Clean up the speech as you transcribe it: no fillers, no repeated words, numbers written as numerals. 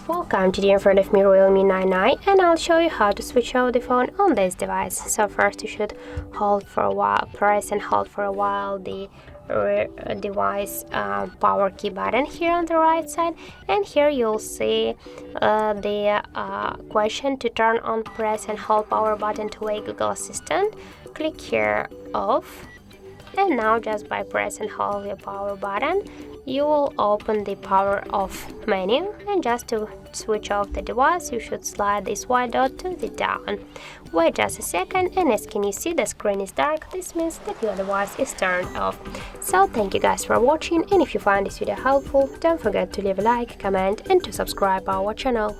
Welcome to the in front of me Realme 99, and I'll show you how to switch off the phone on this device. So first you should press and hold for a while the device power key button here on the right side, and here you'll see the question to turn on. Press and hold power button to wake Google Assistant. Click here off, and now just by press and hold the power button you will open the power off menu, and just to switch off the device you should slide this white dot to the down. Wait just a second, and as can you see the screen is dark. This means that your device is turned off. So thank you guys for watching, and if you find this video helpful, don't forget to leave a like, comment and to subscribe our channel.